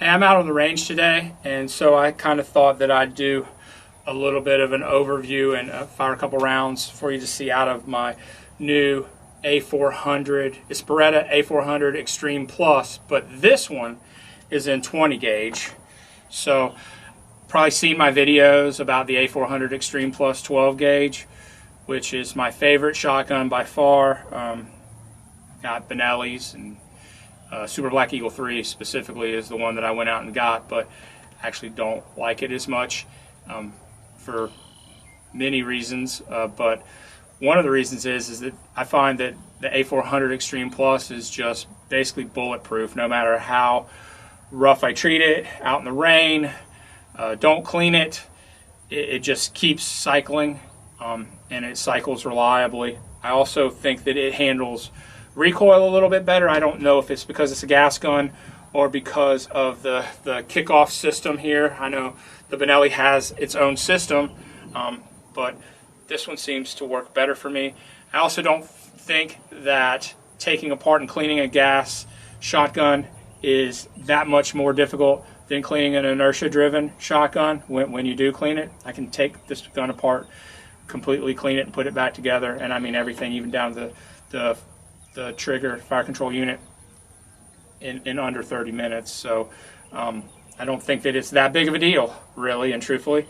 Hey, I'm out on the range today, and so I kind of thought that I'd do a little bit of an overview and fire a couple rounds for you to see out of my new A400. It's Beretta A400 Extreme Plus, but this one is in 20 gauge. So probably seen my videos about the A400 Extreme Plus 12 gauge, which is my favorite shotgun by far. Got Benelli's and Super Black Eagle 3 specifically is the one that I went out and got, but actually don't like it as much for many reasons. But one of the reasons is that I find that the A400 Extreme Plus is just basically bulletproof, no matter how rough I treat it, out in the rain, don't clean it, it just keeps cycling, and it cycles reliably. I also think that it handles recoil a little bit better. I don't know if it's because it's a gas gun or because of the kickoff system here. I know the Benelli has its own system, but this one seems to work better for me. I also don't think that taking apart and cleaning a gas shotgun is that much more difficult than cleaning an inertia-driven shotgun. When you do clean it, I can take this gun apart, completely clean it, and put it back together, and I mean everything, even down to the trigger, fire control unit, in under 30 minutes. So I don't think that it's that big of a deal, really and truthfully.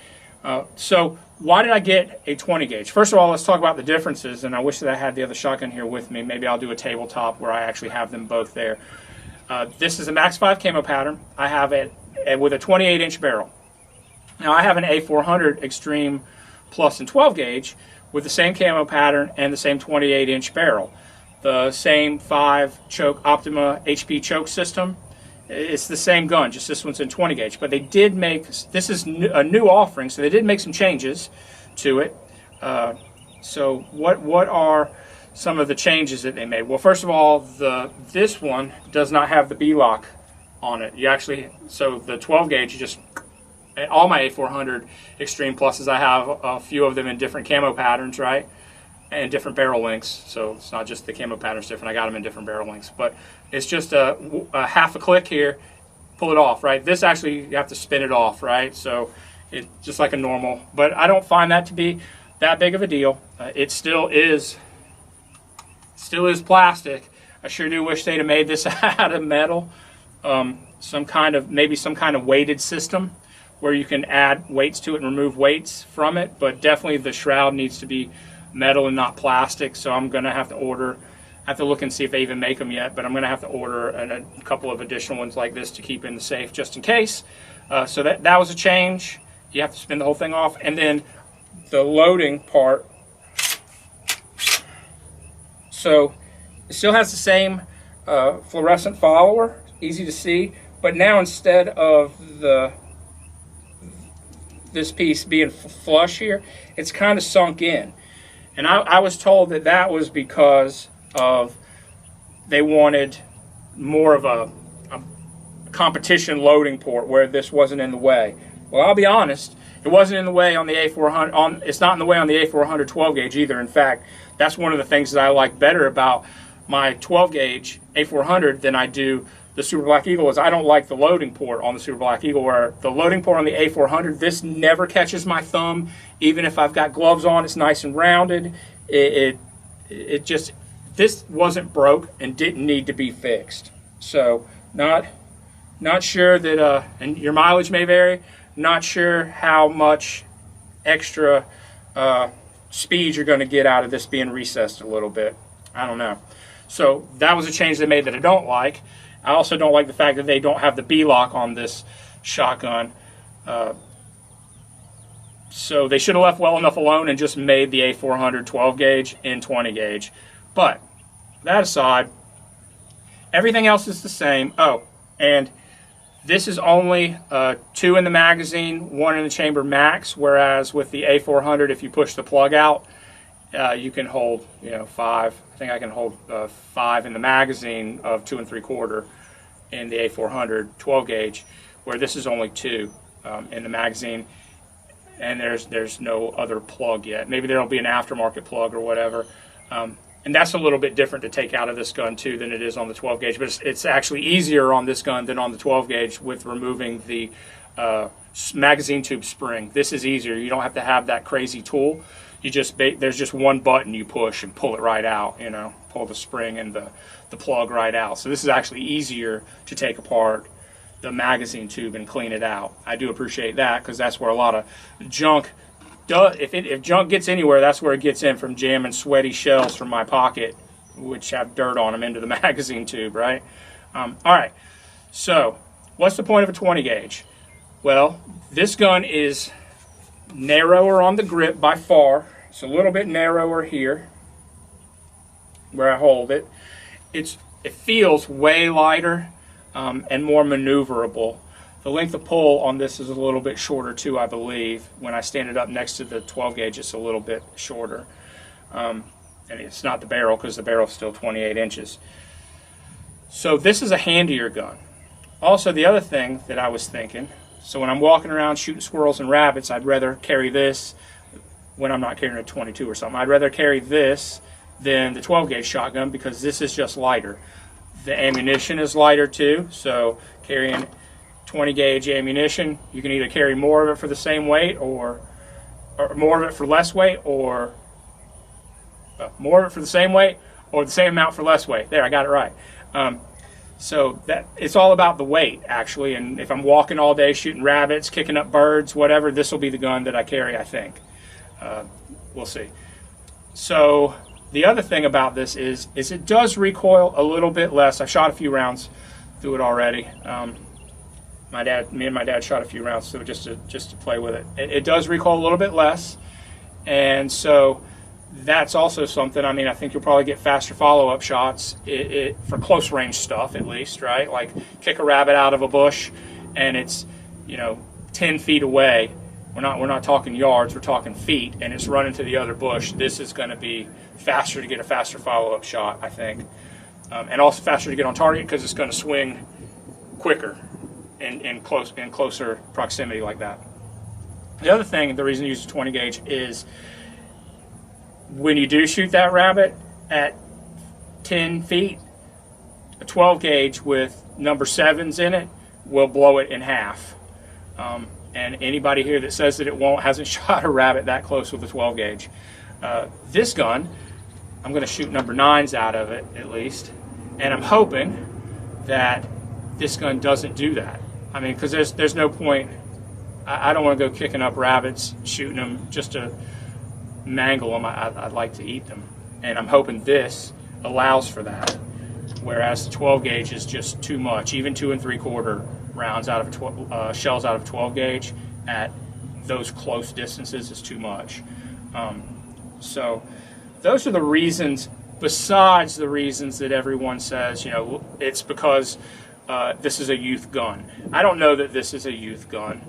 So why did I get a 20 gauge? First of all, let's talk about the differences, and I wish that I had the other shotgun here with me. Maybe I'll do a tabletop where I actually have them both there. This is a Max 5 camo pattern. I have it with a 28-inch barrel. Now I have an A400 Extreme Plus and 12 gauge with the same camo pattern and the same 28-inch barrel. The same 5 choke Optima HP choke system. It's the same gun, just this one's in 20 gauge. But they did make, this is a new offering, so they did make some changes to it. So what are some of the changes that they made? Well, first of all, this one does not have the B-lock on it. You actually, so the 12 gauge, you just, all my A400 Extreme Pluses, I have a few of them in different camo patterns, right? And different barrel lengths, so it's not just the camo pattern's different. I got them in different barrel lengths, but it's just a half a click here, pull it off, right? This actually, you have to spin it off, right? So it's just like a normal, but I don't find that to be that big of a deal. It still is plastic. I sure do wish they'd have made this out of metal. Maybe some kind of weighted system where you can add weights to it and remove weights from it, but definitely the shroud needs to be metal and not plastic. So I'm going to have to order, I have to look and see if they even make them yet, but I'm going to have to order a couple of additional ones like this to keep in the safe just in case. So that was a change. You have to spin the whole thing off. And then the loading part, so it still has the same fluorescent follower, easy to see, but now instead of this piece being flush here, it's kind of sunk in. And I was told that that was because of they wanted more of a competition loading port where this wasn't in the way. Well, I'll be honest, it wasn't in the way on the A400. It's not in the way on the A400 12 gauge either. In fact, that's one of the things that I like better about my 12 gauge A400 than I do the Super Black Eagle is I don't like the loading port on the Super Black Eagle, where the loading port on the A400, this never catches my thumb. Even if I've got gloves on, it's nice and rounded. It just, this wasn't broke and didn't need to be fixed. So not sure that, and your mileage may vary, not sure how much extra speed you're going to get out of this being recessed a little bit. I don't know. So that was a change they made that I don't like. I also don't like the fact that they don't have the B-lock on this shotgun. So they should have left well enough alone and just made the A400 12 gauge in 20 gauge. But that aside, everything else is the same. Oh, and this is only 2 in the magazine, 1 in the chamber max, whereas with the A400, if you push the plug out, you can hold, 5. I think I can hold 5 in the magazine of 2 3/4 in the A400 12 gauge, where this is only 2 in the magazine, and there's no other plug yet. Maybe there'll be an aftermarket plug or whatever. And that's a little bit different to take out of this gun too than it is on the 12 gauge, but it's actually easier on this gun than on the 12 gauge with removing the magazine tube spring. This is easier. You don't have to have that crazy tool. You just there's just one button you push and pull it right out. You know, pull the spring and the plug right out. So this is actually easier to take apart the magazine tube and clean it out. I do appreciate that because that's where a lot of junk. If junk gets anywhere, that's where it gets in, from jamming sweaty shells from my pocket, which have dirt on them, into the magazine tube, right? All right, so what's the point of a 20 gauge? Well, this gun is narrower on the grip by far. It's a little bit narrower here where I hold it. It feels way lighter and more maneuverable. The length of pull on this is a little bit shorter too, I believe. When I stand it up next to the 12 gauge, it's a little bit shorter. And it's not the barrel, because the barrel is still 28 inches. So this is a handier gun. Also, the other thing that I was thinking, so when I'm walking around shooting squirrels and rabbits, I'd rather carry this when I'm not carrying a 22 or something. I'd rather carry this than the 12 gauge shotgun, because this is just lighter. The ammunition is lighter too, so carrying 20 gauge ammunition, you can either carry more of it for the same weight, or more of it for less weight, or more of it for the same weight, or the same amount for less weight. There, I got it right. So that it's all about the weight, actually. And if I'm walking all day shooting rabbits, kicking up birds, whatever, this will be the gun that I carry, I think. We'll see. So the other thing about this is it does recoil a little bit less. I shot a few rounds through it already. Me and my dad shot a few rounds, so just to play with it. It does recoil a little bit less, and so that's also something. I mean, I think you'll probably get faster follow-up shots for close range stuff, at least, right? Like kick a rabbit out of a bush, and it's 10 feet away. We're not talking yards, we're talking feet, and it's running to the other bush. This is going to be faster to get a faster follow-up shot, I think, and also faster to get on target because it's going to swing quicker in closer proximity like that. The other thing, the reason you use a 20 gauge is when you do shoot that rabbit at 10 feet, a 12 gauge with number 7s in it will blow it in half. And anybody here that says that it won't hasn't shot a rabbit that close with a 12 gauge. This gun, I'm going to shoot number 9s out of it at least, and I'm hoping that this gun doesn't do that. I mean, because there's no point. I don't want to go kicking up rabbits, shooting them just to mangle them. I'd like to eat them, and I'm hoping this allows for that. Whereas the 12 gauge is just too much. Even 2 3/4 rounds out of shells out of 12 gauge at those close distances is too much. So those are the reasons. Besides the reasons that everyone says, it's because this is a youth gun. I don't know that this is a youth gun.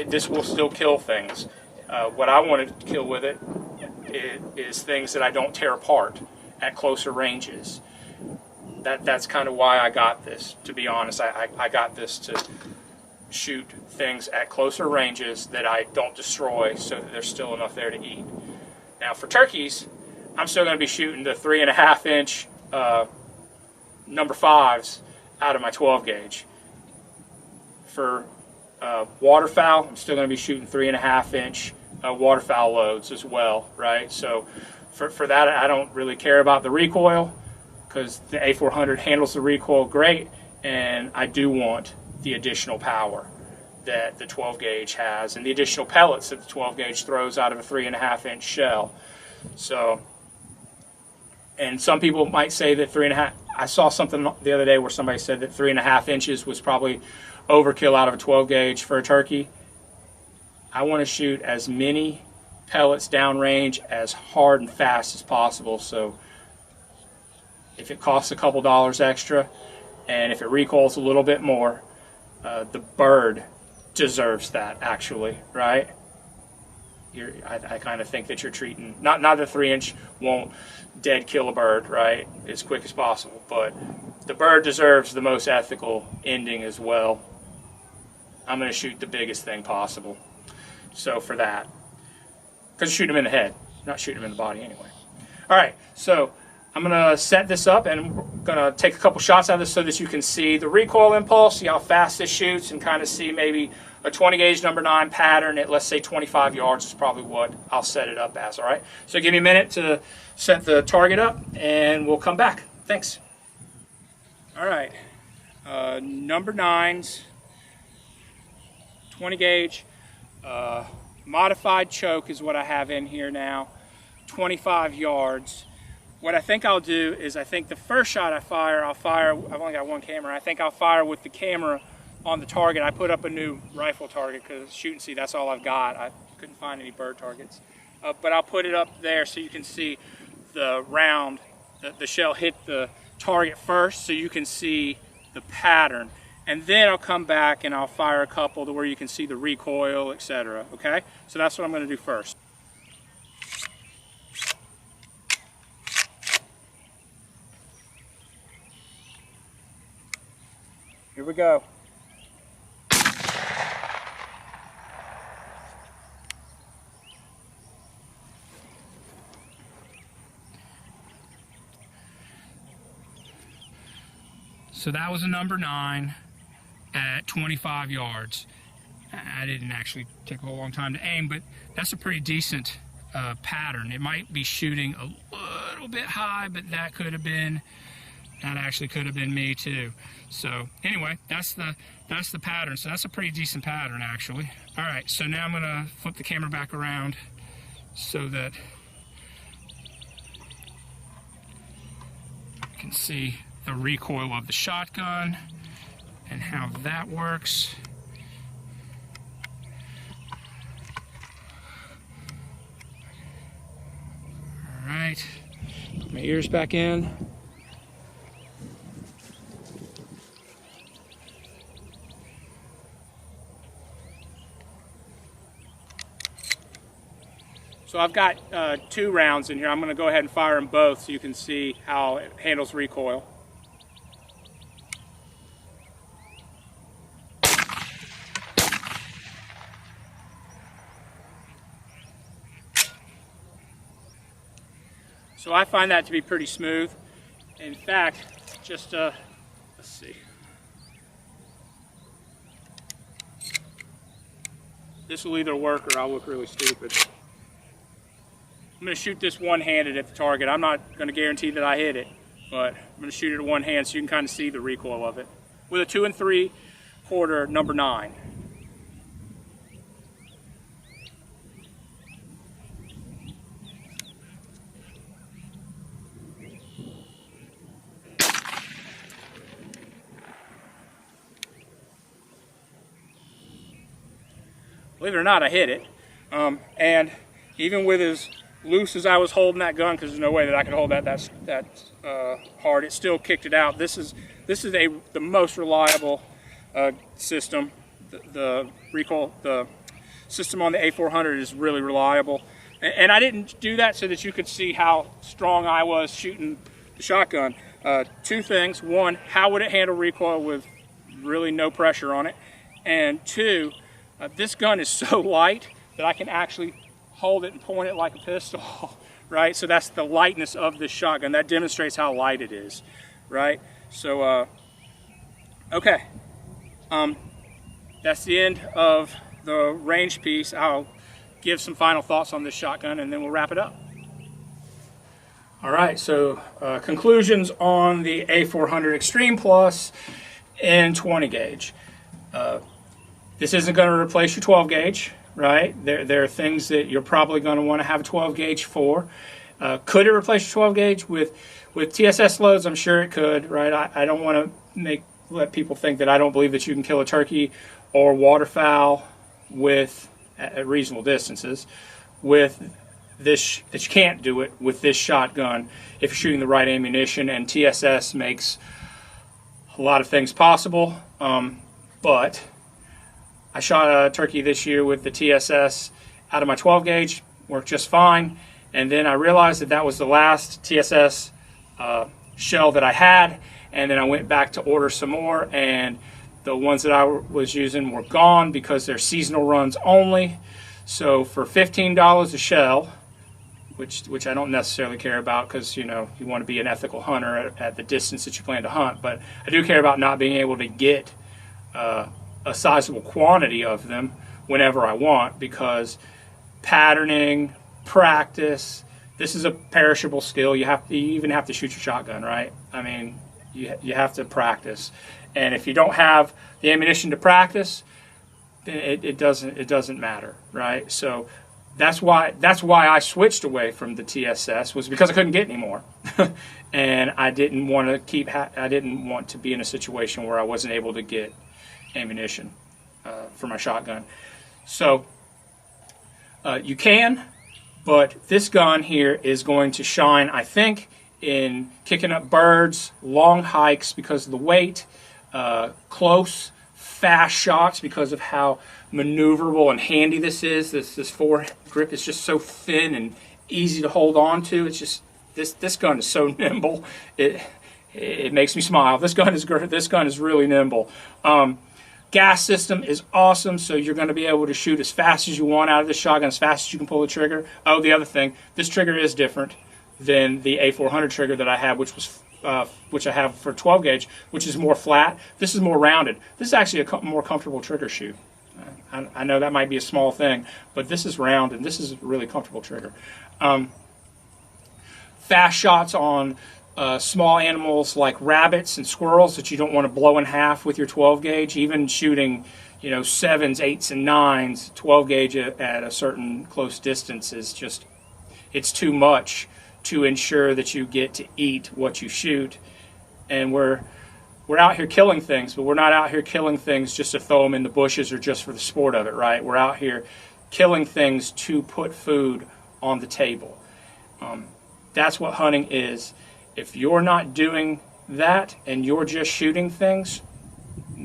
This will still kill things. What I want to kill with it is things that I don't tear apart at closer ranges. That's kind of why I got this, to be honest. I got this to shoot things at closer ranges that I don't destroy, so that there's still enough there to eat. Now for turkeys, I'm still going to be shooting the 3.5 inch number 5s out of my 12 gauge. For waterfowl, I'm still going to be shooting 3.5 inch waterfowl loads as well, right? So for that, I don't really care about the recoil, because the A400 handles the recoil great, and I do want the additional power that the 12 gauge has, and the additional pellets that the 12 gauge throws out of a 3.5 inch shell. So, and some people might say that 3.5. I saw something the other day where somebody said that 3.5 inches was probably overkill out of a 12 gauge for a turkey. I want to shoot as many pellets downrange as hard and fast as possible. So if it costs a couple dollars extra, and if it recoils a little bit more, the bird deserves that, actually, right? I kind of think that you're treating, not the 3 inch won't dead kill a bird, right, as quick as possible, but the bird deserves the most ethical ending as well. I'm going to shoot the biggest thing possible. So for that, because shoot him in the head, not shoot him in the body anyway. All right, so I'm gonna set this up and we're gonna take a couple shots out of this so that you can see the recoil impulse, see how fast this shoots, and kind of see maybe a 20 gauge number 9 pattern at, let's say, 25 yards is probably what I'll set it up as. All right, so give me a minute to set the target up and we'll come back. Thanks. All right, number 9s, 20 gauge, modified choke is what I have in here now, 25 yards. What I think I'll do is, I think the first shot I've only got one camera, I think I'll fire with the camera on the target. I put up a new rifle target because shoot and see, that's all I've got. I couldn't find any bird targets. But I'll put it up there so you can see the round, the shell hit the target first so you can see the pattern. And then I'll come back and I'll fire a couple to where you can see the recoil, etc. Okay? So that's what I'm going to do first. Here we go. So that was a number 9 at 25 yards. I didn't actually take a whole long time to aim, but that's a pretty decent pattern. It might be shooting a little bit high, but that actually could have been me too. So anyway, that's the pattern. So that's a pretty decent pattern actually. All right, so now I'm gonna flip the camera back around so that you can see the recoil of the shotgun and how that works. All right, put my ears back in. So I've got 2 rounds in here. I'm going to go ahead and fire them both so you can see how it handles recoil. So I find that to be pretty smooth. In fact, just let's see. This will either work or I'll look really stupid. I'm going to shoot this one-handed at the target. I'm not going to guarantee that I hit it, but I'm going to shoot it at one hand so you can kind of see the recoil of it. With a 2 3/4 number 9. Believe it or not, I hit it. And even with as loose as I was holding that gun, because there's no way that I could hold that hard, it still kicked it out. This is the most reliable system. The system on the A400 is really reliable. And I didn't do that so that you could see how strong I was shooting the shotgun. 2 things. 1, how would it handle recoil with really no pressure on it? And 2, this gun is so light that I can actually hold it and point it like a pistol, right? So that's the lightness of this shotgun. That demonstrates how light it is, right? So, okay. That's the end of the range piece. I'll give some final thoughts on this shotgun and then we'll wrap it up. All right, so conclusions on the A400 Extreme Plus in 20 gauge. This isn't going to replace your 12 gauge, right? There are things that you're probably going to want to have a 12 gauge for. Could it replace your 12 gauge with TSS loads? I'm sure it could, right? I don't want to let people think that I don't believe that you can kill a turkey or waterfowl with at reasonable distances with this, that you can't do it with this shotgun if you're shooting the right ammunition, and TSS makes a lot of things possible. But I shot a turkey this year with the TSS out of my 12 gauge, worked just fine, and then I realized that that was the last TSS shell that I had, and then I went back to order some more, and the ones that I was using were gone because they're seasonal runs only. So for $15 a shell, which I don't necessarily care about, because you want to be an ethical hunter at the distance that you plan to hunt. But I do care about not being able to get a sizable quantity of them whenever I want, because patterning, practice, this is a perishable skill. You even have to shoot your shotgun, right? I mean, you have to practice, and if you don't have the ammunition to practice, then it doesn't matter, right? So that's why I switched away from the TSS, was because I couldn't get any more, and I didn't want to be in a situation where I wasn't able to get ammunition for my shotgun. So you can, but this gun here is going to shine, I think, in kicking up birds, long hikes because of the weight, close, fast shots because of how maneuverable and handy this is. This foregrip is just so thin and easy to hold on to. It's just this gun is so nimble. It makes me smile. This gun is really nimble. Gas system is awesome, so you're going to be able to shoot as fast as you want out of the shotgun, as fast as you can pull the trigger. Oh, the other thing, this trigger is different than the A400 trigger that I have, which I have for 12 gauge, which is more flat. This is more rounded. This is actually a more comfortable trigger shoot. I know that might be a small thing, but this is round, and this is a really comfortable trigger. Fast shots on small animals like rabbits and squirrels that you don't want to blow in half with your 12 gauge. Even shooting 7s, 8s, and 9s, 12 gauge at a certain close distance is just, it's too much to ensure that you get to eat what you shoot. And we're out here killing things, but we're not out here killing things just to throw them in the bushes or just for the sport of it, right? We're out here killing things to put food on the table. That's what hunting is. If you're not doing that and you're just shooting things,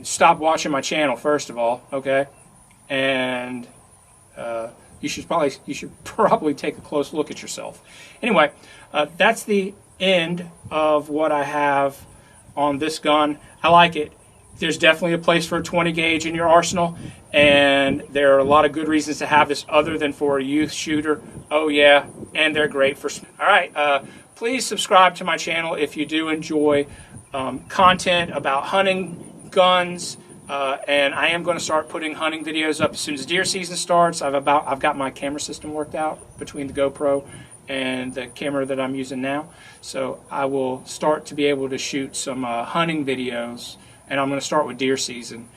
stop watching my channel, first of all, okay? And you should probably take a close look at yourself. Anyway, that's the end of what I have on this gun. I like it. There's definitely a place for a 20 gauge in your arsenal, and there are a lot of good reasons to have this other than for a youth shooter. Oh yeah, and they're great for... All right, please subscribe to my channel if you do enjoy content about hunting, guns, and I am going to start putting hunting videos up as soon as deer season starts. I've got my camera system worked out between the GoPro and the camera that I'm using now, so I will start to be able to shoot some hunting videos, and I'm going to start with deer season.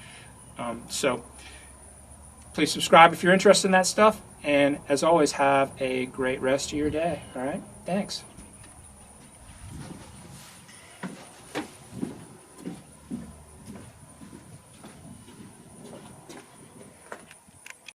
So please subscribe if you're interested in that stuff, and as always, have a great rest of your day. All right, thanks.